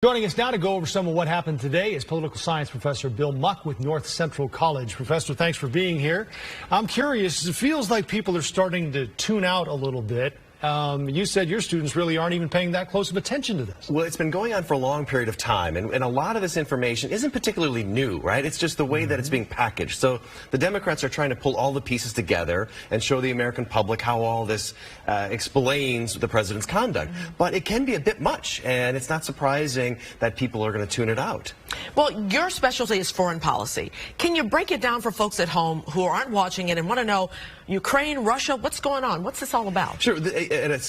Joining us now to go over some of what happened today is political science professor Bill Muck with North Central College. Professor, thanks for being here. I'm curious, it feels like people are starting to tune out a little bit. You said your students really aren't even paying that close of attention to this. Well, it's been going on for a long period of time, and a lot of this information isn't particularly new, right? It's just the way that it's being packaged. So the Democrats are trying to pull all the pieces together and show the American public how all this explains the president's conduct. But it can be a bit much, and it's not surprising that people are going to tune it out. Well, your specialty is foreign policy. Can you break it down for folks at home who aren't watching it and want to know Ukraine, Russia, what's going on? What's this all about? Sure.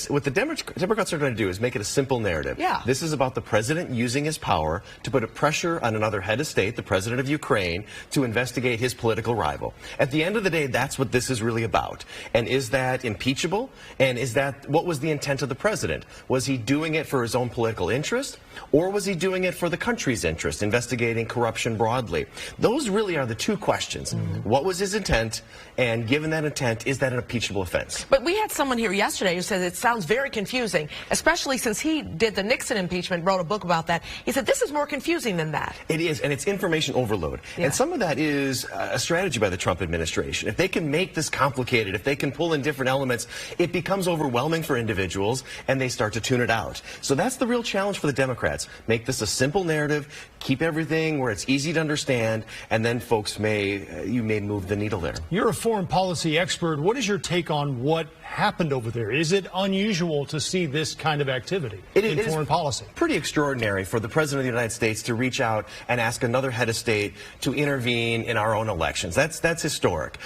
What the Democrats are going to do is make it a simple narrative. Yeah. This is about the president using his power to put a pressure on another head of state, the president of Ukraine, to investigate his political rival. At the end of the day, that's what this is really about. And is that impeachable? And is that what was the intent of the president? Was he doing it for his own political interest? Or was he doing it for the country's interest, investigating corruption broadly? Those really are the two questions. What was his intent? And given that intent, is that an impeachable offense? But we had someone here yesterday who said it sounds very confusing, especially since he did the Nixon impeachment, wrote a book about that. He said this is more confusing than that. It is, and it's information overload. Yeah. And some of that is a strategy by the Trump administration. If they can make this complicated, if they can pull in different elements, it becomes overwhelming for individuals, and they start to tune it out. So that's the real challenge for the Democrats. Make this a simple narrative, keep everything where it's easy to understand, and then folks you may move the needle there. You're a foreign policy expert. What is your take on what happened over there? Is it unusual to see this kind of activity in foreign policy? Pretty extraordinary for the President of the United States to reach out and ask another head of state to intervene in our own elections. That's historic.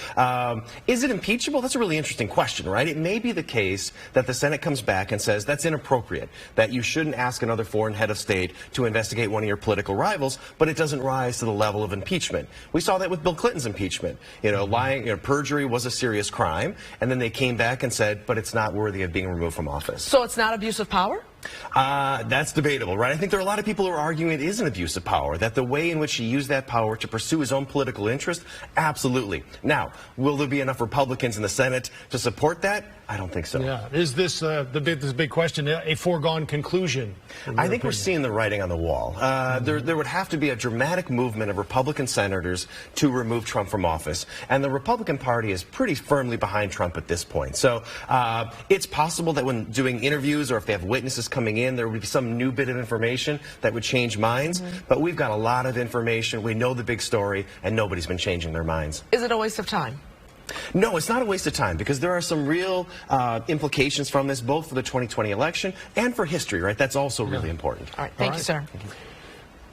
Is it impeachable? That's a really interesting question, right? It may be the case that the Senate comes back and says that's inappropriate, that you shouldn't ask another foreign head of state to investigate one of your political rivals, but it doesn't rise to the level of impeachment. We saw that with Bill Clinton's impeachment. Lying, perjury was a serious crime, and then they came back and said, but it's not worthy of being removed from office. So it's not abuse of power? That's debatable, right? I think there are a lot of people who are arguing it is an abuse of power, that the way in which he used that power to pursue his own political interest, absolutely. Now, will there be enough Republicans in the Senate to support that? I don't think so. Yeah. Is this this big question a foregone conclusion? I think we're seeing the writing on the wall. There would have to be a dramatic movement of Republican senators to remove Trump from office. And the Republican Party is pretty firmly behind Trump at this point. So it's possible that when doing interviews or if they have witnesses coming in, there would be some new bit of information that would change minds. But we've got a lot of information. We know the big story, and nobody's been changing their minds. Is it a waste of time? No, it's not a waste of time, because there are some real implications from this, both for the 2020 election and for history, right? That's also really important. All right. Thank you, sir.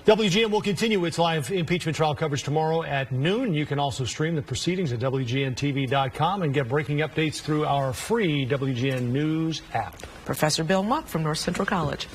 WGN will continue its live impeachment trial coverage tomorrow at noon. You can also stream the proceedings at WGNTV.com and get breaking updates through our free WGN News app. Professor Bill Muck from North Central College.